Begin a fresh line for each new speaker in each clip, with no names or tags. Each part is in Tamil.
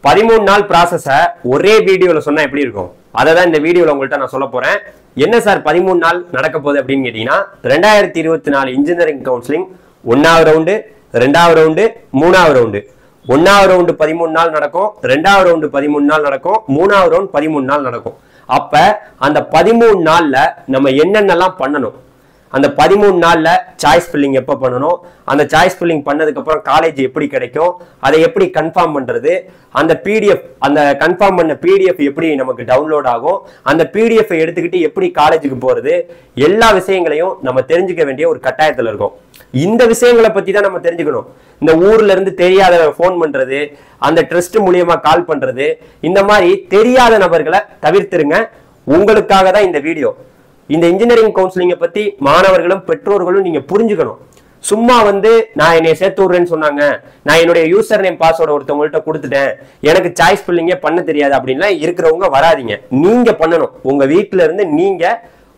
13 நாள் ப்ராசஸை ஒரே வீடியோவில் சொன்னால் எப்படி இருக்கும்? அதை தான் இந்த வீடியோவில் உங்கள்கிட்ட நான் சொல்ல போகிறேன். என்ன சார் 13 நாள் நடக்க போகுது அப்படின்னு கேட்டிங்கன்னா, 2024 இன்ஜினியரிங் கவுன்சிலிங் 1வது ரவுண்டு, 2வது ரவுண்டு, 3வது ரவுண்டு. 1வது ரவுண்டு 13 நாள் நடக்கும், 2வது ரவுண்டு 13 நாள் நடக்கும், 3வது ரவுண்டு 13 நாள் நடக்கும். அப்போ அந்த 13 நாளில் நம்ம என்னென்னலாம் பண்ணணும்? அந்த 13 நாள்ல சாய்ஸ் ஃபில்லிங் எப்போ பண்ணணும், அந்த சாய்ஸ் ஃபில்லிங் பண்ணதுக்கு அப்புறம் காலேஜ் எப்படி கிடைக்கும், அதை எப்படி கன்ஃபார்ம் பண்றது, அந்த பிடிஎஃப் அந்த கன்ஃபார்ம் பண்ண பிடிஎஃப் எப்படி நமக்கு டவுன்லோட் ஆகும், அந்த பிடிஎஃப் எடுத்துக்கிட்டு எப்படி காலேஜுக்கு போறது, எல்லா விஷயங்களையும் நம்ம தெரிஞ்சுக்க வேண்டிய ஒரு கட்டாயத்தில் இருக்கும். இந்த விஷயங்களை பத்தி தான் நம்ம தெரிஞ்சுக்கணும். இந்த ஊர்ல இருந்து தெரியாத ஃபோன் பண்றது, அந்த ட்ரஸ்ட் மூலியமா கால் பண்றது, இந்த மாதிரி தெரியாத நபர்களை தவிர்த்துருங்க. உங்களுக்காக தான் இந்த வீடியோ. இந்த இன்ஜினியரிங் கவுன்சிலிங்கை பத்தி மாணவர்களும் பெற்றோர்களும் நீங்க புரிஞ்சுக்கணும். சும்மா நான் என்னை சேர்த்து விடுறேன்னு சொன்னாங்க, நான் என்னுடைய யூசர் நேம் பாஸ்வேர்டு ஒருத்தவங்கள்ட்ட கொடுத்துட்டேன், எனக்கு சாய்ஸ் ஃபில்லிங்கே பண்ண தெரியாது அப்படின்லாம் இருக்கிறவங்க வராதிங்க. நீங்க பண்ணணும். உங்க வீட்டில இருந்து நீங்க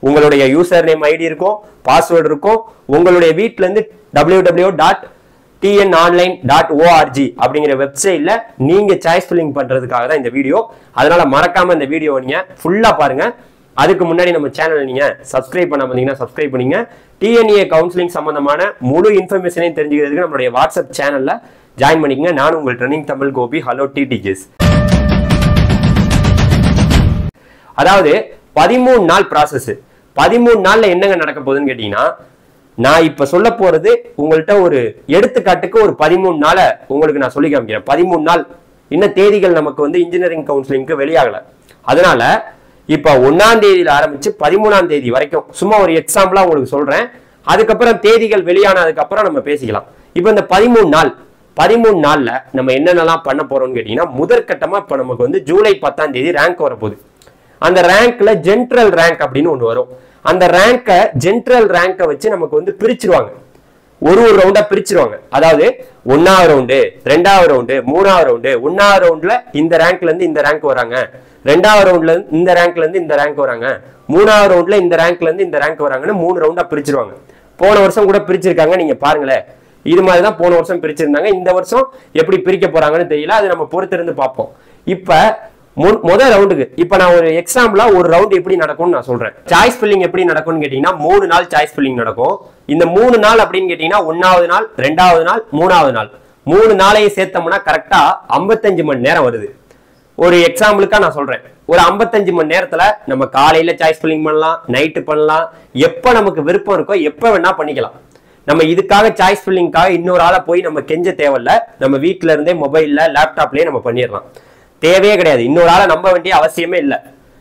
உங்களுடைய யூசர் நேம் ஐடி இருக்கும், பாஸ்வேர்டு இருக்கும். உங்களுடைய வீட்டில இருந்து www.tnonline.org அப்படிங்கிற வெப்சைட்ல நீங்க சாய்ஸ் ஃபில்லிங் பண்றதுக்காக தான் இந்த வீடியோ. அதனால மறக்காம இந்த வீடியோ நீங்க ஃபுல்லா பாருங்க. அதுக்கு முன்னாடி நம்ம சேனல் நீங்க சப்ஸ்கிரைப் பண்ண பார்த்தீங்கன்னா சப்ஸ்கிரைப் பண்ணீங்க. டிஎன்ஏ கவுன்சிலிங் சம்பந்தமான முழு இன்ஃபர்மேஷனையும் தெரிஞ்சுக்கிறதுக்கு நம்மளுடைய வாட்ஸ்அப் சேனல்ல ஜாயின் பண்ணிக்கங்க. நான் உங்கள் ட்ரெனிங் தமிழ் கோபி. ஹலோ டிடிஜிஎஸ். அதாவது 13 நாள் ப்ராசஸ். 13 நாள்ல என்னங்க நடக்க போகுதுன்னு கேட்டீங்கன்னா, நான் இப்ப சொல்ல போறது உங்கள்கிட்ட ஒரு எடுத்துக்காட்டுக்கு ஒரு 13 நாளை உங்களுக்கு நான் சொல்லி காமிக்கிறேன். 13 நாள் இன்னும் தேதிகள் நமக்கு இன்ஜினியரிங் கவுன்சிலிங்க்கு வெளியாகல. அதனால இப்ப 1ஆம் தேதியில ஆரம்பிச்சு 13ஆம் தேதி வரைக்கும் சும்மா ஒரு எக்ஸாம்பிளா உங்களுக்கு சொல்றேன். அதுக்கப்புறம் தேதிகள் வெளியானதுக்கு அப்புறம் நம்ம பேசிக்கலாம். இப்ப இந்த 13 நாள்ல நம்ம என்னென்னலாம் பண்ண போறோம்னு கேட்டீங்கன்னா, முதற்கட்டமா இப்ப நமக்கு ஜூலை 10ஆம் தேதி ரேங்க் வரப்போகுது. அந்த ரேங்க்ல ஜென்ட்ரல் ரேங்க் அப்படின்னு ஒண்ணு வரும். அந்த ரேங்கை ஜென்ட்ரல் ரேங்கை வச்சு நமக்கு பிரிச்சிருவாங்க. ஒரு ரவுண்டா பிரிச்சிருவாங்க. அதாவது 1வது ரவுண்டு, 2வது ரவுண்டு, 3வது ரவுண்டு. 1வது ரவுண்ட்ல இந்த ரேங்க்ல இருந்து இந்த ரேங்க் வராங்க, 2வது ரவுண்ட்ல இருந்து இந்த ரேங்க்ல இருந்து இந்த ரேங்க் வராங்க, 3வது ரவுண்ட்ல இந்த ரேங்க்ல இருந்து இந்த ரேங்க் வராங்கன்னு 3 ரவுண்டா பிரிச்சிருவாங்க. போன வருஷம் கூட பிரிச்சிருக்காங்க. நீங்க பாருங்களேன், இது மாதிரிதான் போன வருஷம் பிரிச்சிருந்தாங்க. இந்த வருஷம் எப்படி பிரிக்க போறாங்கன்னு தெரியல. அது நம்ம பொறுத்திருந்து பார்ப்போம். இப்ப முதல் ரவுண்டுக்கு இப்ப நான் ஒரு எக்ஸாம்பிளா ஒரு ரவுண்ட் எப்படி நடக்கும்னு நான் சொல்றேன். சாய்ஸ் ஃபில்லிங் எப்படி நடக்கும்னு கேட்டீங்கன்னா, 3 நாள் சாய்ஸ் ஃபில்லிங் நடக்கும். இந்த 3 நாள் அப்படின்னு கேட்டீங்கன்னா, 1வது நாள், 2வது நாள், 3வது நாள். 3 நாளையும் சேர்த்தோம்னா கரெக்டா 55 மணி நேரம் வருது. ஒரு எக்ஸாம்பிளுக்கா நான் சொல்றேன். ஒரு 55 மணி நேரத்துல நம்ம காலையில சாய்ஸ் ஃபில்லிங் பண்ணலாம், நைட்டு பண்ணலாம், எப்ப நமக்கு விருப்பம் இருக்கோ எப்ப வேணா பண்ணிக்கலாம். நம்ம இதுக்காக சாய்ஸ் ஃபில்லிங்காக இன்னொரு ஆளை போய் நம்ம கெஞ்ச தேவையில்ல. நம்ம வீட்டுல இருந்தே மொபைல்ல லேப்டாப்லயே நம்ம பண்ணிடலாம். தேவையே கிடையாது. இன்னொரு ஆளை நம்ப வேண்டிய அவசியமே இல்லை.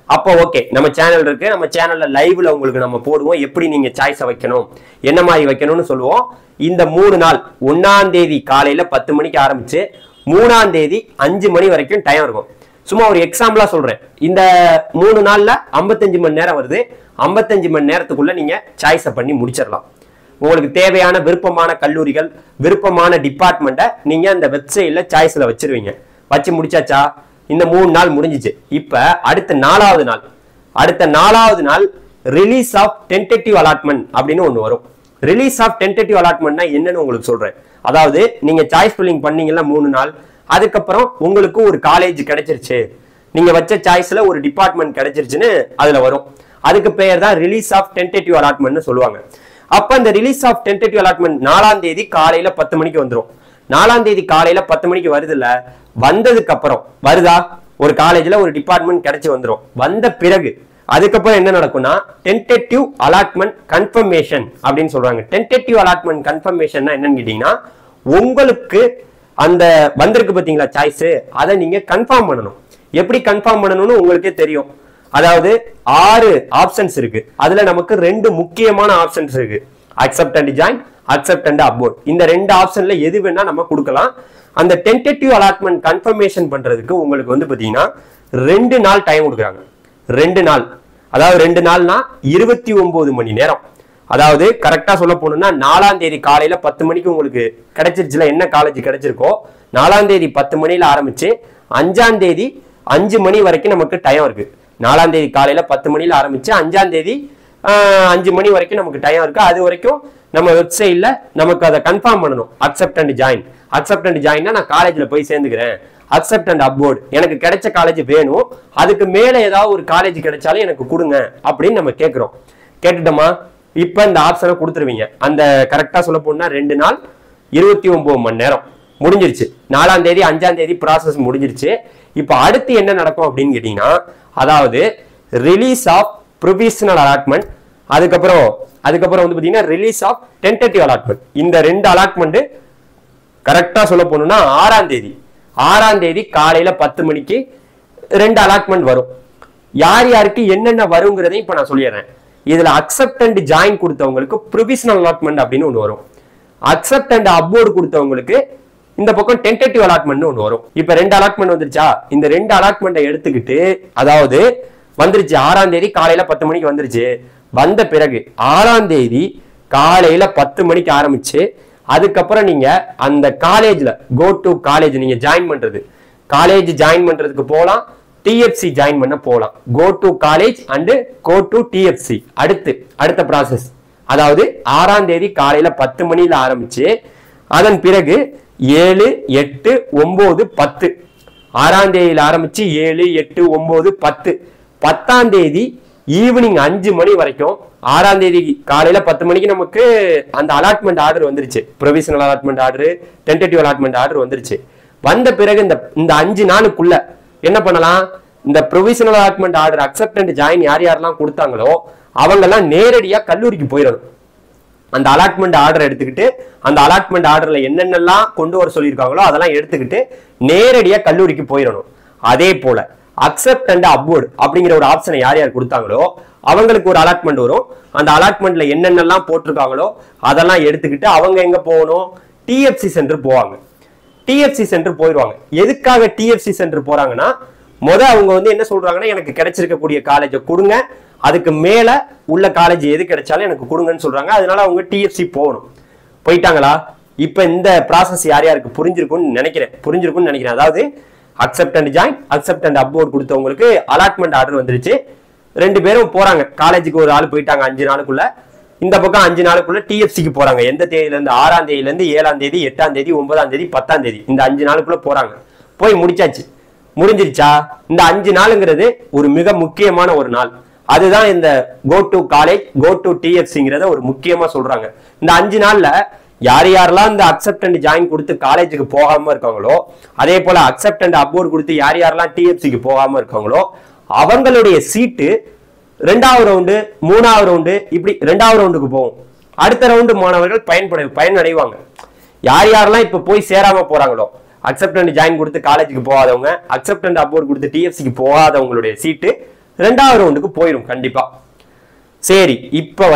அப்போ ஓகே, நம்ம சேனல் இருக்கு. நம்ம சேனல்ல லைவ்ல உங்களுக்கு நம்ம போடுவோம். எப்படி நீங்க சாய்ஸை வைக்கணும், என்ன மாதிரி வைக்கணும்னு சொல்லுவோம். இந்த 3 நாள் 1ஆம் தேதி காலையில 10 மணிக்கு ஆரம்பிச்சு 3ஆம் தேதி 5 மணி வரைக்கும் டைம் இருக்கும். சும்மா ஒரு எக்ஸாம்பிளா சொல்றேன். இந்த 3 நாள்ல 55 மணி நேரம் வருது. 55 மணி நேரத்துக்குள்ள நீங்க சாய்ஸை பண்ணி முடிச்சிடலாம். உங்களுக்கு தேவையான விருப்பமான கல்லூரிகள், விருப்பமான டிபார்ட்மெண்ட்டை நீங்க அந்த வெப்சைட்ல சாய்ஸ்ல வச்சிருவீங்க. வச்சு முடிச்சாச்சா? இந்த 3 நாள் முடிஞ்சிச்சு. இப்ப அடுத்த 4வது நாள் ரிலீஸ் ஆஃப் டென்டேட்டிவ் அலாட்மெண்ட் அப்படின்னு ஒண்ணு வரும். ரிலீஸ் ஆஃப் டென்டேட்டிவ் அலாட்மெண்ட்னா என்னன்னு உங்களுக்கு சொல்றேன். அதாவது நீங்க சாய்ஸ் ஃபில்லிங் பண்ணீங்கல்ல 3 நாள், அதுக்கப்புறம் உங்களுக்கு ஒரு காலேஜ் கிடைச்சிருச்சு, நீங்க வச்ச சாய்ஸ்ல ஒரு டிபார்ட்மெண்ட் கிடைச்சிருச்சுன்னு அதுல வரும். அதுக்கு பெயர் தான் ரிலீஸ் ஆஃப் டென்டேட்டிவ் அலாட்மெண்ட்னு சொல்லுவாங்க. அப்ப இந்த ரிலீஸ் ஆஃப் டென்டேட்டிவ் அலாட்மெண்ட் 4ஆம் தேதி காலையில 10 மணிக்கு வந்துடும். 4ஆம் தேதி காலையில 10 மணிக்கு வருது இல்ல, வந்ததுக்கு அப்புறம் வருதா ஒரு காலேஜ்ல ஒரு டிபார்ட்மெண்ட் கிடைச்சு வந்துடும். வந்த பிறகு அதுக்கப்புறம் என்ன நடக்கும்னா, டென்டேட்டிவ் அலாட்மெண்ட் கன்ஃபர்மேஷன் அப்படின்னு சொல்றாங்க. டென்டேட்டிவ் அலாட்மெண்ட் கன்ஃபர்மேஷன்னா என்னன்னு கேட்டீங்கன்னா, உங்களுக்கு அந்த வந்திருக்கு பாத்தீங்களா சாய்ஸ், அதை நீங்க கன்ஃபார்ம் பண்ணணும். எப்படி கன்ஃபார்ம் பண்ணணும்னு உங்களுக்கே தெரியும். அதாவது 6 ஆப்ஷன்ஸ் இருக்கு. அதுல நமக்கு 2 முக்கியமான ஆப்ஷன்ஸ் இருக்கு. Accept and join, accept and abort. இந்த 2 ஆப்ஷன்ல எது வேணா நம்ம கொடுக்கலாம். அந்த டென்டேட்டிவ் அலாட்மெண்ட் கன்ஃபர்மேஷன் பண்றதுக்கு உங்களுக்கு பாத்தீங்கன்னா 2 நாள் டைம் கொடுக்குறாங்க. 2 நாள், அதாவது 2 நாள்னா 29 மணி நேரம். அதாவது கரெக்டா சொல்ல போனோம்னா, 4ஆம் தேதி காலையில 10 மணிக்கு உங்களுக்கு கிடைச்சிருச்சுல, என்ன காலேஜ் கிடைச்சிருக்கோ 4ஆம் தேதி 10 மணில ஆரம்பிச்சு 5ஆம் தேதி 5 மணி வரைக்கும் நமக்கு டைம் இருக்கு. 4ஆம் தேதி காலையில 10 மணில ஆரம்பிச்சு 5ஆம் தேதி 5 மணி வரைக்கும் நமக்கு டைம் இருக்கு. அது வரைக்கும் நம்ம வெப்சைட்ல நமக்கு அதை கன்ஃபார்ம் பண்ணணும். Accept and join. Accept and ஜாயின்னா நான் காலேஜ்ல போய் சேர்ந்துக்கிறேன், அக்செப்ட் அண்ட் அப்வோர்ட், எனக்கு கிடைச்ச காலேஜ் வேணும், அதுக்கு மேல ஏதாவது ஒரு காலேஜ் கிடைச்சாலும் எனக்கு கொடுங்க அப்படின்னு நம்ம கேட்கிறோம். கேட்டுட்டோமா? இப்ப இந்த ஆப்ஷனை கொடுத்துருவீங்க. அந்த கரெக்டா சொல்ல போனா 2 நாள் 29 மணி நேரம் முடிஞ்சிருச்சு. 4ஆம் தேதி 5ஆம் தேதி ப்ராசஸ் முடிஞ்சிருச்சு. இப்ப அடுத்து என்ன நடக்கும் அப்படின்னு கேட்டீங்கன்னா, அதாவது ரிலீஸ் ஆஃப் ப்ரொவிஷனல் அலாட்மெண்ட், அதுக்கப்புறம் வந்து பாத்தீங்கன்னா ரிலீஸ் ஆஃப் டென்டேட்டிவ் அலாட்மெண்ட். இந்த 2 அலாட்மெண்ட் கரெக்டா சொல்ல போனோம்னா 6ஆம் தேதி காலையில 10 மணிக்கு 2 அலாட்மெண்ட் வரும். யார் யாருக்கு என்னென்ன வருங்கிறதையும் இப்ப நான் சொல்லிடுறேன். இதுல அக்செப்ட் அண்ட் ஜாயின் கொடுத்தவங்களுக்கு ப்ரொவிஷனல் அலாட்மெண்ட் அப்படின்னு ஒன்று வரும். அக்செப்ட் அண்ட் அப்வோர்டு கொடுத்தவங்களுக்கு இந்த பக்கம் டென்டேட்டிவ் அலாட்மெண்ட் ஒன்று வரும். இப்ப 2 அலாட்மெண்ட் வந்துருச்சா? இந்த 2 அலாட்மெண்ட்டை எடுத்துக்கிட்டு, அதாவது வந்துருச்சு 6ஆம் தேதி காலையில 10 மணிக்கு வந்துருச்சு. வந்த பிறகு 6ஆம் தேதி காலையில 10 மணிக்கு ஆரம்பிச்சு, அதுக்கப்புறம் நீங்க அந்த காலேஜ்ல கோ டு காலேஜ் நீங்க ஜாயின் பண்றது, காலேஜ் ஜாயின் பண்றதுக்கு போகலாம், டிஎஃப்சி ஜாயின் பண்ண போகலாம். Go to college and go to TFC. அடுத்த ப்ராசஸ், அதாவது 6ஆம் தேதி காலையில 10 மணில ஆரம்பிச்சு, அதன் பிறகு 7, 8, 9, 10. 6ஆம் தேதியில ஆரம்பிச்சு 7, 8, 9, 10. 10ஆம் தேதி ஈவினிங் 5 மணி வரைக்கும், 6ஆம் தேதி காலையில 10 மணிக்கு நமக்கு அந்த அலாட்மெண்ட் ஆர்டர் வந்துருச்சு. Provisional allotment order, tentative allotment order வந்துருச்சு. வந்த பிறகு இந்த 5 நாளுக்குள்ள என்ன பண்ணலாம்? இந்த provisional allotment order accept and join யார் யாரெல்லாம் கொடுத்தாங்களோ அவங்க எல்லாம் நேரடியா கல்லூரிக்கு போயிடணும். அந்த அலாட்மெண்ட் ஆர்டர் எடுத்துக்கிட்டு, அந்த அலாட்மெண்ட் ஆர்டர்ல என்னென்னலாம் கொண்டு வர சொல்லியிருக்காங்களோ அதெல்லாம் எடுத்துக்கிட்டு நேரடியா கல்லூரிக்கு போயிடணும். அதே போல அக்செப்ட் அண்ட் அப்வோர்ட் அப்படிங்கிற ஒரு ஆப்ஷனை யார் யார் கொடுத்தாங்களோ அவங்களுக்கு ஒரு அலாட்மெண்ட் வரும். அந்த அலாட்மெண்ட்ல என்னென்னலாம் போட்டிருக்காங்களோ அதெல்லாம் எடுத்துக்கிட்டு அவங்க எங்க போகணும்? டிஎஃப்சி சென்டர் போவாங்க. டிஎஃப்சி சென்டர் போயிடுவாங்க. எதுக்காக டிஎஃப்சி சென்டர் போறாங்கன்னா, அவங்க வந்து என்ன சொல்றாங்கன்னா, எனக்கு கிடைச்சிருக்கக்கூடிய காலேஜை கொடுங்க, அதுக்கு மேல உள்ள காலேஜ் எது கிடைச்சாலும் எனக்கு கொடுங்கன்னு சொல்றாங்க. அதனால அவங்க டிஎஃப்சி போகணும். போயிட்டாங்களா? இப்ப இந்த ப்ராசஸ் யார் யாருக்கு புரிஞ்சிருக்கும்னு நினைக்கிறேன். அதாவது accept and join, accept and upward கொடுத்தவங்களுக்கு அலாட்மெண்ட் ஆர்டர் வந்துருச்சு. 2 பேரும் போறாங்க காலேஜுக்கு. ஒரு ஆள் போயிட்டாங்க 5 நாளுக்குள்ள. இந்த பக்கம் 5 நாளுக்குள்ள டிஎஃப்சிக்கு போறாங்க. எந்த தேதியில இருந்து? 6ஆம் தேதியில இருந்து 7ஆம் தேதி, 8ஆம் தேதி, 9ஆம் தேதி, 10ஆம் தேதி, இந்த 5 நாளுக்குள்ள போறாங்க. போய் முடிச்சாச்சு. முடிஞ்சிருச்சா? இந்த 5 நாளுங்கிறது ஒரு மிக முக்கியமான ஒரு நாள். அதுதான் இந்த go to college, go to டிஎஃப்சிங்கிறத ஒரு முக்கியமா சொல்றாங்க. இந்த 5 நாள்ல யார் யாரெல்லாம் இந்த அக்செப்ட் அண்ட் ஜாயின் கொடுத்து காலேஜுக்கு போகாம இருக்காங்களோ, அதே போல அக்செப்ட் அண்ட் அப்வோர்ட் கொடுத்து யார் யாரெல்லாம் டிஎஃப்சிக்கு போகாம இருக்காங்களோ அவங்களுடைய சீட்டு 2வது ரவுண்டு, 3வது ரவுண்டு, இப்படி 2வது ரவுண்டுக்கு போகும். அடுத்த ரவுண்டு மாணவர்கள் பயனடைவாங்க. யார் யாரெல்லாம் இப்ப போய் சேராம போறாங்களோ, அக்செப்ட் அண்ட் ஜாயின் கொடுத்து காலேஜுக்கு போகாதவங்க, அக்செப்ட் அண்ட் அப்வோர்ட் கொடுத்து டிஎஃப்சிக்கு போகாதவங்களுடைய சீட்டு 2வது ரவுண்டுக்கு போயிடும் கண்டிப்பா. சரி, இப்ப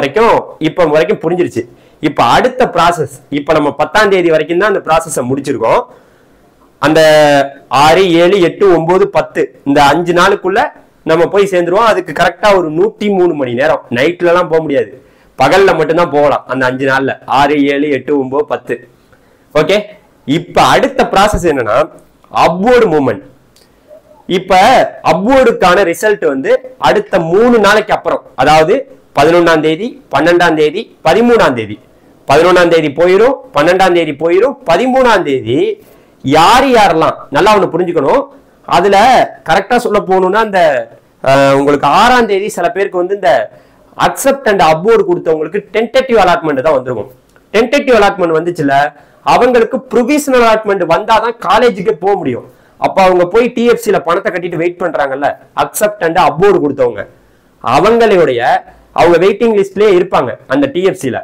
வரைக்கும் புரிஞ்சிருச்சு. இப்ப அடுத்த ப்ராசஸ், இப்ப நம்ம 10ஆம் தேதி வரைக்கும் தான் அந்த ப்ராசஸை முடிச்சிருக்கோம். அந்த 6, 7, 8, 9, 10 இந்த 5 நாளுக்குள்ள நம்ம போய் சேர்ந்துருவோம். அதுக்கு கரெக்டா ஒரு 103 மணி நேரம். நைட்ல எல்லாம் போக முடியாது, பகல்ல மட்டும்தான் போகலாம். அந்த 5 நாள்ல 6, 7, 8, 9, 10. ஓகே, இப்ப அடுத்த ப்ராசஸ் என்னன்னா அப்வோர்டு மூவ்மெண்ட். இப்ப அப்வோர்டுக்கான ரிசல்ட் வந்து அடுத்த 3 நாளைக்கு அப்புறம், அதாவது 11ஆம் தேதி, 12ஆம் தேதி, 13ஆம் தேதி. 11ஆம் தேதி போயிரும், 12ஆம் தேதி போயிரும், 13ஆம் தேதி யாரெல்லாம் நல்லா ஒண்ணு புரிஞ்சுக்கணும். அதுல கரெக்டா சொல்ல போகணும்னா, இந்த உங்களுக்கு 6ஆம் தேதி சில பேருக்கு வந்து இந்த அக்செப்ட் அண்ட் அப்வோர்டு கொடுத்தவங்களுக்கு டென்டேட்டிவ் அலாட்மெண்ட் தான் வந்திருக்கும். டென்டேட்டிவ் அலாட்மெண்ட் வந்துச்சுல, அவங்களுக்கு ப்ரொவிஷனல் அலாட்மெண்ட் வந்தாதான் காலேஜுக்கு போக முடியும். அப்ப அவங்க போய் டிஎஃப்சில பணத்தை கட்டிட்டு வெயிட் பண்றாங்கல்ல, அக்செப்ட் அண்ட் அப்வோர்டு கொடுத்தவங்க, அவங்க வெயிட்டிங் லிஸ்ட்லயே இருப்பாங்க அந்த டிஎஃப்சில.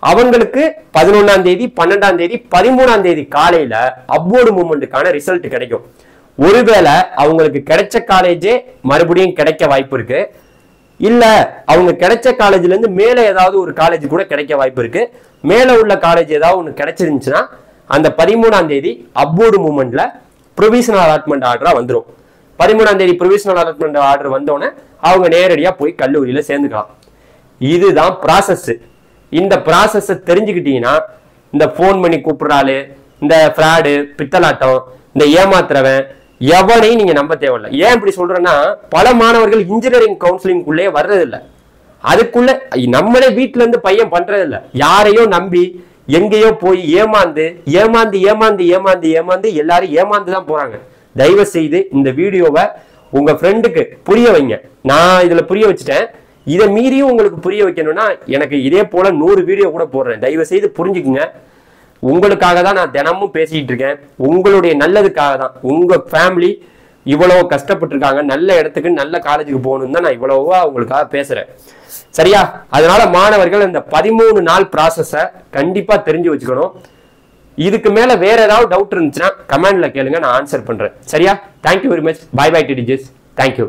அவங்களுக்கு 11ஆம் தேதி, 12ஆம் தேதி, 13ஆம் தேதி காலையில அப்வோர்டு மூவ்மெண்ட்டுக்கான ரிசல்ட் கிடைக்கும். ஒருவேளை அவங்களுக்கு கிடைச்ச காலேஜே மறுபடியும் கிடைக்க வாய்ப்பு இருக்கு, இல்ல அவங்க கிடைச்ச காலேஜ்ல இருந்து மேல ஏதாவது ஒரு காலேஜ் கூட கிடைக்க வாய்ப்பு இருக்கு. மேல உள்ள காலேஜ் ஏதாவது ஒண்ணு கிடைச்சிருந்துச்சுன்னா அந்த 13ஆம் தேதி அப்வோர்டு மூவ்மெண்ட்ல ப்ரொவிஷனல் அலாட்மெண்ட் ஆர்டரா வந்துடும். 13ஆம் தேதி ப்ரொவிஷனல் அலாட்மெண்ட் ஆர்டர் வந்தோடனே அவங்க நேரடியா போய் கல்லூரியில சேர்ந்துக்கலாம். இதுதான் ப்ராசஸ். இந்த ப்ராசஸ் தெரிஞ்சுக்கிட்டீங்கன்னா இந்த போன் பண்ணி கூப்பிடுறாரு, இந்த ஃப்ராடு, பித்தலாட்டம், இந்த ஏமாத்துறவன் எவனையும் நீங்க நம்ப தேவையில்லை. ஏன் இப்படி சொல்றேன்னா, பல மாணவர்கள் இன்ஜினியரிங் கவுன்சிலிங்குள்ளே வர்றது இல்லை. அதுக்குள்ள நம்மளே வீட்டுல இருந்து பையன் பண்றது இல்லை. யாரையும் நம்பி எங்கேயோ போய் ஏமாந்து ஏமாந்து ஏமாந்து ஏமாந்து ஏமாந்து எல்லாரும் ஏமாந்து தான் போறாங்க. தயவு செய்து இந்த வீடியோவை உங்க ஃப்ரெண்டுக்கு புரிய வைங்க. நான் இதுல புரிய வச்சுட்டேன். இதை மீறியும் உங்களுக்கு புரிய வைக்கணும்னா எனக்கு இதே போல 100 வீடியோ கூட போடுறேன். தயவு செய்து புரிஞ்சுக்குங்க. உங்களுக்காக தான் நான் தினமும் பேசிட்டு இருக்கேன். உங்களுடைய நல்லதுக்காக தான். உங்க ஃபேமிலி இவ்வளவு கஷ்டப்பட்டிருக்காங்க, நல்ல இடத்துக்கு நல்ல காலேஜுக்கு போகணும்னு தான் நான் இவ்வளவா உங்களுக்காக பேசுறேன். சரியா? அதனால மாணவர்கள் இந்த 13 நாள் ப்ராசஸை கண்டிப்பா தெரிஞ்சு வச்சுக்கணும். இதுக்கு மேல வேற ஏதாவது டவுட் இருந்துச்சுன்னா கமெண்ட்ல கேளுங்க, நான் ஆன்சர் பண்றேன். சரியா? Thank you very much. Bye bye டிடிஜஸ். தேங்க்யூ.